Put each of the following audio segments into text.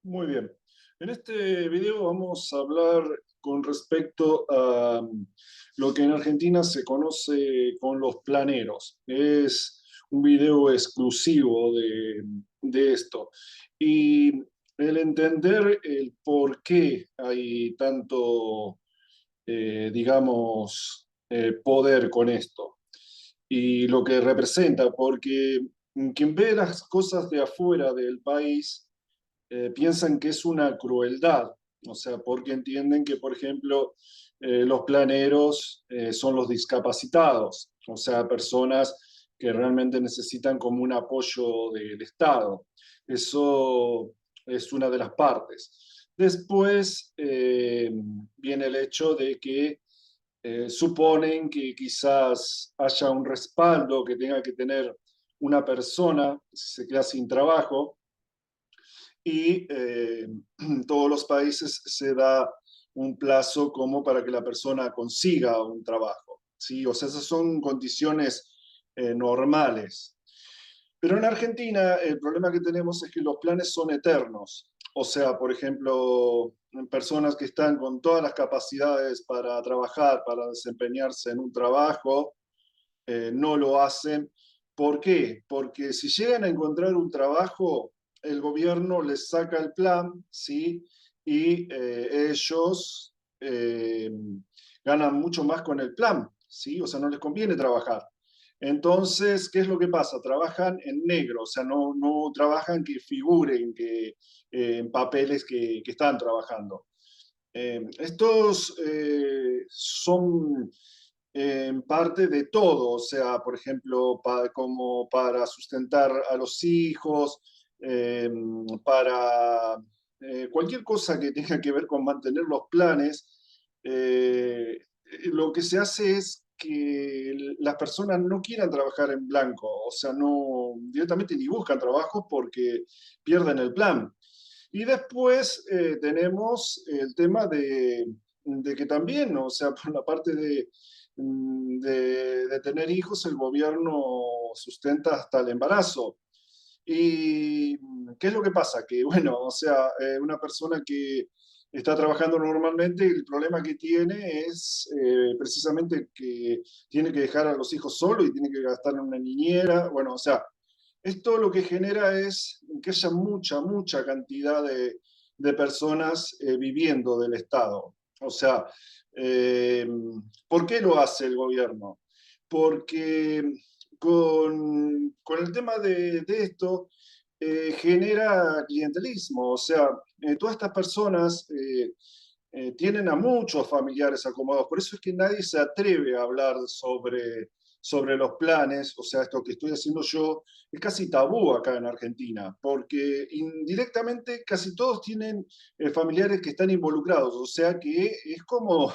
Muy bien. En este video vamos a hablar con respecto a lo que en Argentina se conoce con los planeros. Es un video exclusivo de esto. Y el entender el por qué hay tanto, poder con esto y lo que representa, porque quien ve las cosas de afuera del país piensan que es una crueldad, o sea, porque entienden que, por ejemplo, los planeros son los discapacitados, o sea, personas que realmente necesitan como un apoyo del Estado. Eso es una de las partes. Después viene el hecho de que suponen que quizás haya un respaldo que tenga que tener una persona si se queda sin trabajo y en todos los países se da un plazo como para que la persona consiga un trabajo, ¿sí? O sea, esas son condiciones normales. Pero en Argentina el problema que tenemos es que los planes son eternos. O sea, por ejemplo, personas que están con todas las capacidades para trabajar, para desempeñarse en un trabajo, no lo hacen. ¿Por qué? Porque si llegan a encontrar un trabajo, el gobierno les saca el plan, ¿sí? Y ellos ganan mucho más con el plan, ¿sí? O sea, no les conviene trabajar. Entonces, ¿qué es lo que pasa? Trabajan en negro, o sea, no trabajan que figuren en papeles que están trabajando. Estos son en parte de todo, o sea, por ejemplo, como para sustentar a los hijos, eh, para cualquier cosa que tenga que ver con mantener los planes, lo que se hace es que las personas no quieran trabajar en blanco, o sea, no directamente ni buscan trabajo porque pierden el plan. Y después tenemos el tema de que también, o sea, por la parte de tener hijos, el gobierno sustenta hasta el embarazo. ¿Y qué es lo que pasa? Que, bueno, o sea, una persona que está trabajando normalmente, el problema que tiene es precisamente que tiene que dejar a los hijos solos y tiene que gastar en una niñera. Bueno, o sea, esto lo que genera es que haya mucha cantidad de personas viviendo del Estado. O sea, eh, ¿por qué lo hace el gobierno? Porque con el tema de esto genera clientelismo. O sea, todas estas personas tienen a muchos familiares acomodados. Por eso es que nadie se atreve a hablar sobre los planes. O sea, esto que estoy haciendo yo es casi tabú acá en Argentina, porque indirectamente casi todos tienen familiares que están involucrados. O sea que es como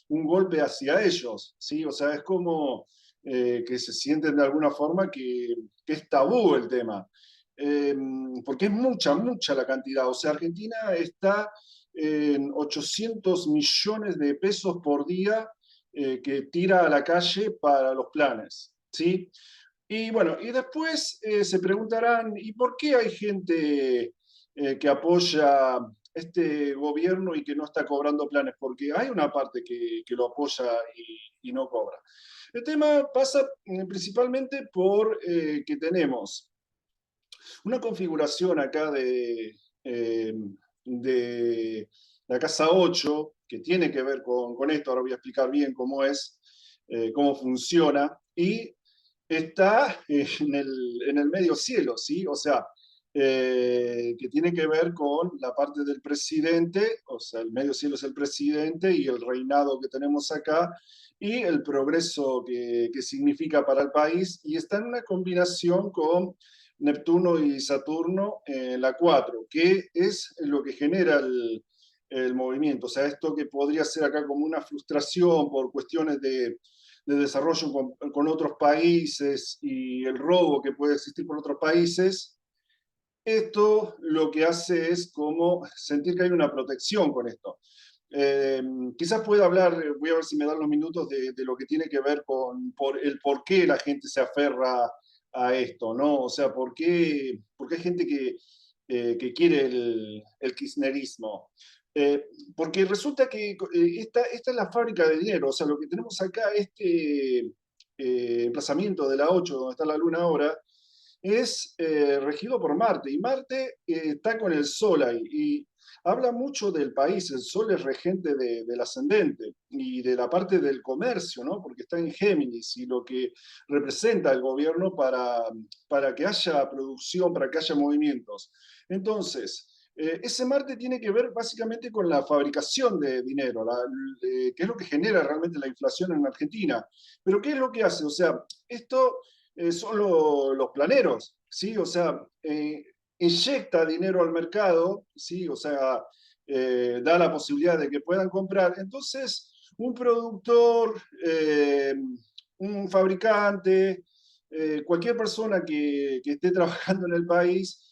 un golpe hacia ellos, ¿sí? O sea, es como que se sienten de alguna forma que es tabú el tema. Eh, Porque es mucha la cantidad. O sea, Argentina está en 800 millones de pesos por día que tira a la calle para los planes, ¿sí? Y bueno, y después se preguntarán, ¿y por qué hay gente que apoya este gobierno y que no está cobrando planes? Porque hay una parte que lo apoya y no cobra. El tema pasa principalmente por que tenemos una configuración acá de la casa 8 que tiene que ver con esto, ahora voy a explicar bien cómo es, cómo funciona, y está en el medio cielo, ¿sí? O sea, que tiene que ver con la parte del presidente, o sea, el medio cielo es el presidente y el reinado que tenemos acá, y el progreso que significa para el país, y está en una combinación con Neptuno y Saturno en la 4, que es lo que genera el movimiento. O sea, esto que podría ser acá como una frustración por cuestiones de desarrollo con otros países y el robo que puede existir por otros países, esto lo que hace es como sentir que hay una protección con esto. Eh, Quizás pueda hablar, voy a ver si me dan los minutos de lo que tiene que ver con el por qué la gente se aferra a esto, ¿no? O sea, por qué hay gente que quiere el kirchnerismo. Porque resulta que esta es la fábrica de dinero, o sea, lo que tenemos acá, emplazamiento de la 8, donde está la luna ahora, es regido por Marte, y Marte está con el Sol ahí, y habla mucho del país. El Sol es regente del ascendente y de la parte del comercio, ¿no? Porque está en Géminis, y lo que representa el gobierno para que haya producción, para que haya movimientos. Entonces, ese Marte tiene que ver básicamente con la fabricación de dinero, que es lo que genera realmente la inflación en Argentina. Pero ¿qué es lo que hace? O sea, esto son los planeros, ¿sí? O sea, inyecta dinero al mercado, ¿sí? O sea, da la posibilidad de que puedan comprar. Entonces, un productor, un fabricante, cualquier persona que esté trabajando en el país,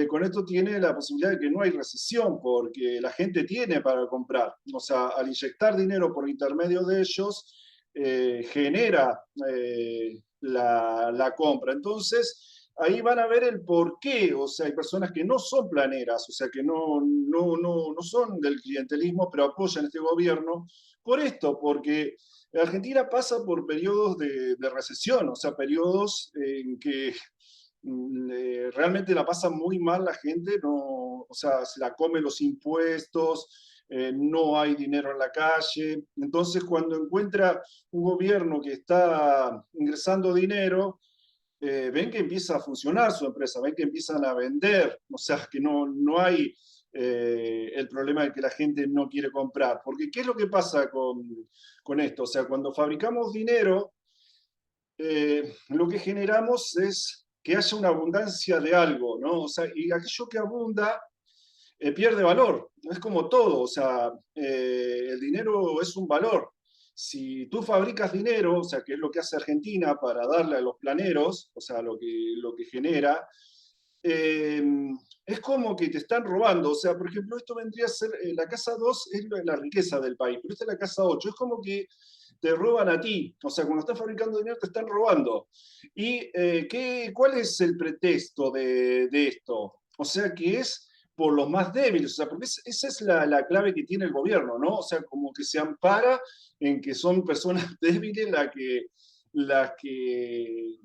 con esto tiene la posibilidad de que no hay recesión, porque la gente tiene para comprar. O sea, al inyectar dinero por intermedio de ellos, genera la compra. Entonces, ahí van a ver el por qué. O sea, hay personas que no son planeras, o sea, que no son del clientelismo, pero apoyan este gobierno por esto, porque Argentina pasa por periodos de recesión, o sea, periodos en que realmente la pasa muy mal la gente, no, o sea, se la come los impuestos, no hay dinero en la calle. Entonces, cuando encuentra un gobierno que está ingresando dinero, ven que empieza a funcionar su empresa, ven que empiezan a vender, o sea, que no hay el problema de que la gente no quiere comprar. Porque, ¿qué es lo que pasa con esto? O sea, cuando fabricamos dinero, lo que generamos es que haya una abundancia de algo, ¿no? O sea, y aquello que abunda pierde valor. Es como todo, o sea, el dinero es un valor. Si tú fabricas dinero, o sea, que es lo que hace Argentina para darle a los planeros, o sea, lo que genera, eh, es como que te están robando. O sea, por ejemplo, esto vendría a ser, la casa 2 es la riqueza del país, pero esta es la casa 8. Es como que te roban a ti. O sea, cuando estás fabricando dinero te están robando. ¿Y cuál es el pretexto de esto? O sea, que es por los más débiles, o sea, porque esa es la clave que tiene el gobierno, ¿no? O sea, como que se ampara en que son personas débiles las que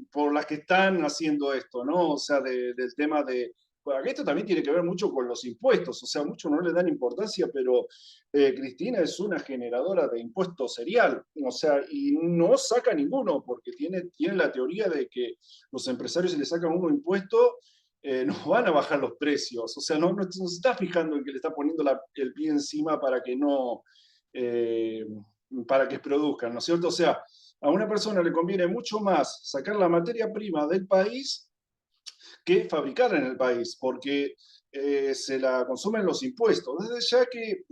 por las que están haciendo esto, ¿no? O sea, del tema de... Bueno, esto también tiene que ver mucho con los impuestos, o sea, muchos no le dan importancia, pero Cristina es una generadora de impuestos serial, o sea, y no saca ninguno, porque tiene la teoría de que los empresarios, si le sacan uno impuesto, no van a bajar los precios, o sea, no se está fijando en que le está poniendo el pie encima eh, para que produzcan, ¿no es cierto? O sea, a una persona le conviene mucho más sacar la materia prima del país que fabricar en el país, porque se la consumen los impuestos. Desde ya que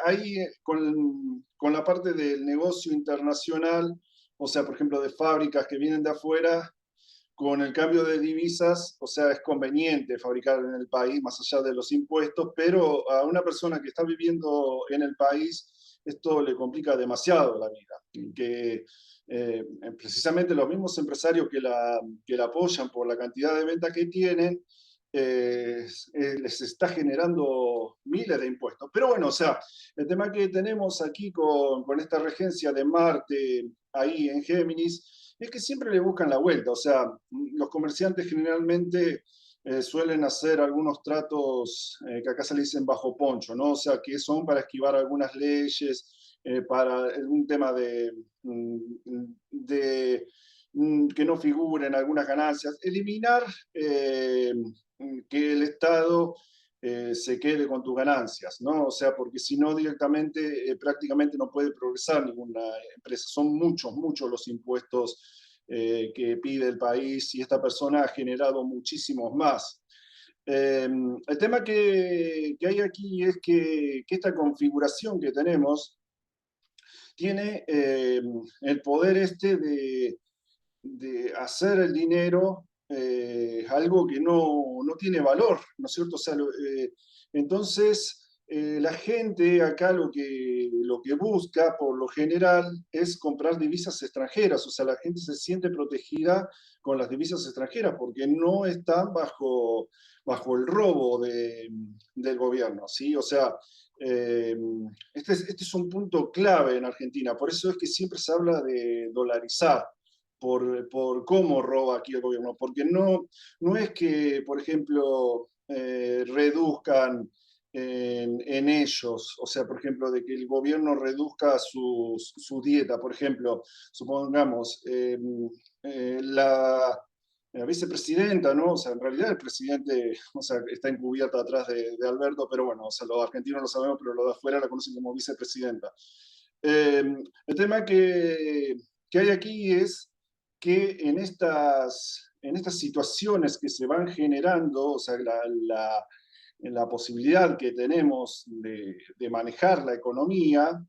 hay con la parte del negocio internacional, o sea, por ejemplo, de fábricas que vienen de afuera, con el cambio de divisas, o sea, es conveniente fabricar en el país más allá de los impuestos, pero a una persona que está viviendo en el país, esto le complica demasiado la vida. Que precisamente los mismos empresarios que la apoyan por la cantidad de ventas que tienen, les está generando miles de impuestos. Pero bueno, o sea, el tema que tenemos aquí con esta regencia de Marte ahí en Géminis, es que siempre le buscan la vuelta. O sea, los comerciantes generalmente suelen hacer algunos tratos que acá se le dicen bajo poncho, ¿no? O sea, que son para esquivar algunas leyes, para un tema de que no figuren algunas ganancias, eliminar que el Estado se quede con tus ganancias, ¿no? O sea, porque si no directamente prácticamente no puede progresar ninguna empresa. Son muchos, muchos los impuestos que pide el país, y esta persona ha generado muchísimos más. El tema que hay aquí es que esta configuración que tenemos tiene el poder de hacer el dinero algo que no tiene valor, ¿no es cierto? O sea, entonces, la gente acá lo que busca por lo general es comprar divisas extranjeras, o sea, la gente se siente protegida con las divisas extranjeras porque no están bajo el robo del gobierno, ¿sí? O sea, eh, este es un punto clave en Argentina, por eso es que siempre se habla de dolarizar. Por cómo roba aquí el gobierno, porque no es que, por ejemplo, reduzcan en ellos, o sea, por ejemplo, de que el gobierno reduzca su dieta, por ejemplo, supongamos, la vicepresidenta, ¿no? O sea, en realidad el presidente, o sea, está encubierta atrás de Alberto, pero bueno, o sea, los argentinos lo sabemos, pero los de afuera la conocen como vicepresidenta. Eh, el tema que hay aquí es que en estas situaciones que se van generando, o sea, la posibilidad que tenemos de manejar la economía,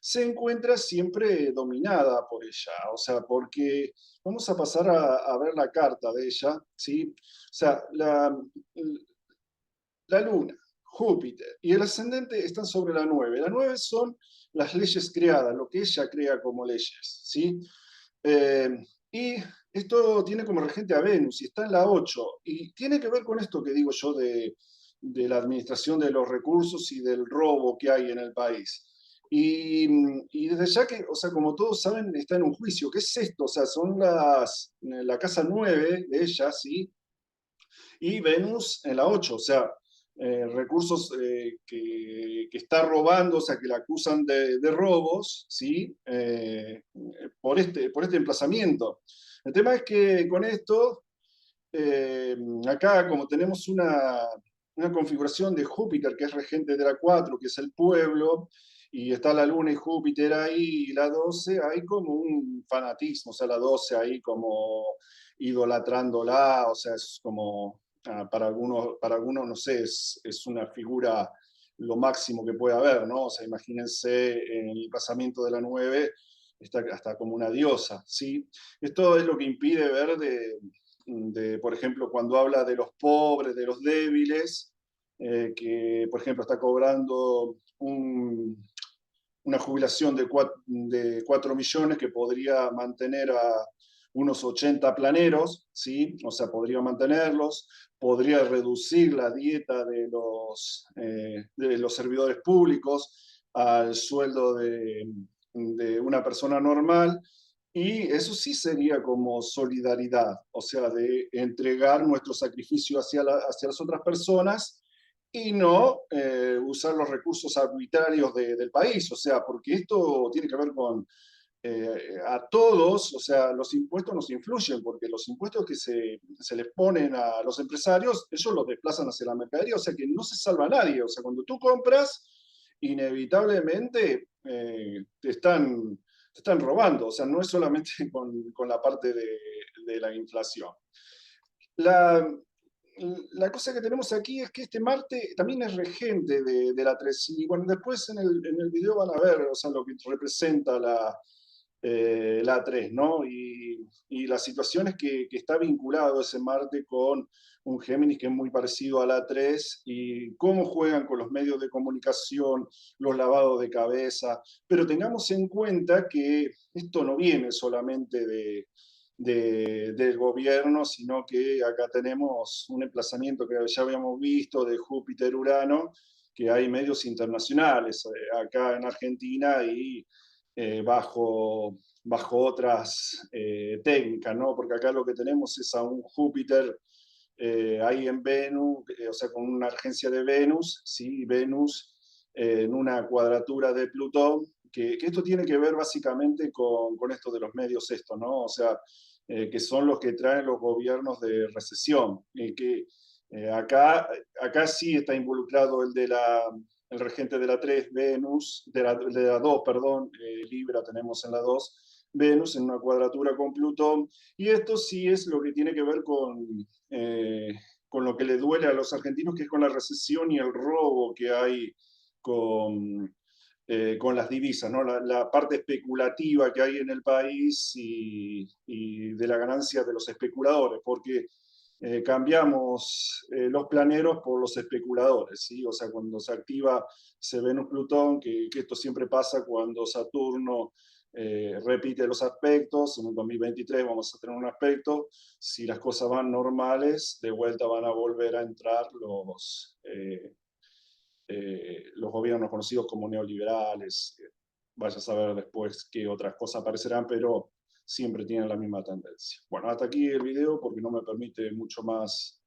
se encuentra siempre dominada por ella, o sea, porque vamos a pasar a ver la carta de ella, ¿sí? O sea, la Luna, Júpiter y el ascendente están sobre la 9. La 9 son las leyes creadas, lo que ella crea como leyes, ¿sí? Eh, y esto tiene como regente a Venus y está en la 8. Y tiene que ver con esto que digo yo de la administración de los recursos y del robo que hay en el país. Y desde ya que, o sea, como todos saben, está en un juicio. ¿Qué es esto? O sea, son la casa 9 de ella, ¿sí? Y Venus en la 8, o sea, recursos que está robando, o sea, que la acusan de robos, ¿sí? Por este emplazamiento. El tema es que con esto, eh, acá como tenemos una configuración de Júpiter, que es regente de la 4, que es el pueblo, y está la Luna y Júpiter ahí, y la 12, hay como un fanatismo, o sea, la 12 ahí como idolatrándola, o sea, es como, para algunos no sé, es una figura lo máximo que puede haber, ¿no? O sea, imagínense en el pasamiento de la 9, está hasta como una diosa, ¿sí? Esto es lo que impide ver por ejemplo, cuando habla de los pobres, de los débiles, que, por ejemplo, está cobrando una jubilación de 4 millones que podría mantener a unos 80 planeros, ¿sí? O sea, podría mantenerlos, podría reducir la dieta de los servidores públicos al sueldo de una persona normal, y eso sí sería como solidaridad, o sea, de entregar nuestro sacrificio hacia las otras personas y no usar los recursos arbitrarios del país, o sea, porque esto tiene que ver con a todos, o sea, los impuestos nos influyen, porque los impuestos que se les ponen a los empresarios, ellos los desplazan hacia la mercadería, o sea que no se salva a nadie, o sea, cuando tú compras, inevitablemente te están robando, o sea, no es solamente con la parte de la inflación. La, la cosa que tenemos aquí es que este Marte también es regente de la 3. Y bueno, después en el video van a ver, o sea, lo que representa la 3, ¿no? Y las situaciones que está vinculado ese Marte con un Géminis que es muy parecido a la 3 y cómo juegan con los medios de comunicación, los lavados de cabeza, pero tengamos en cuenta que esto no viene solamente del gobierno, sino que acá tenemos un emplazamiento que ya habíamos visto de Júpiter-Urano, que hay medios internacionales acá en Argentina y bajo otras técnicas, ¿no? Porque acá lo que tenemos es a un Júpiter ahí en Venus, o sea, con una regencia de Venus, ¿sí? Venus en una cuadratura de Plutón, que esto tiene que ver básicamente con esto de los medios, esto, ¿no? O sea, que son los que traen los gobiernos de recesión, que acá sí está involucrado el regente de la 3 Venus, de la 2 perdón, Libra tenemos en la 2 Venus en una cuadratura con Plutón, y esto sí es lo que tiene que ver eh, con lo que le duele a los argentinos, que es con la recesión y el robo que hay con las divisas, ¿no? La parte especulativa que hay en el país y de la ganancia de los especuladores, porque cambiamos los planeros por los especuladores, ¿sí? O sea, cuando se activa ese Venus-Plutón, que esto siempre pasa cuando Saturno repite los aspectos. En el 2023 vamos a tener un aspecto. Si las cosas van normales, de vuelta van a volver a entrar los gobiernos conocidos como neoliberales. Vaya a saber después qué otras cosas aparecerán, pero siempre tienen la misma tendencia. Bueno, hasta aquí el video porque no me permite mucho más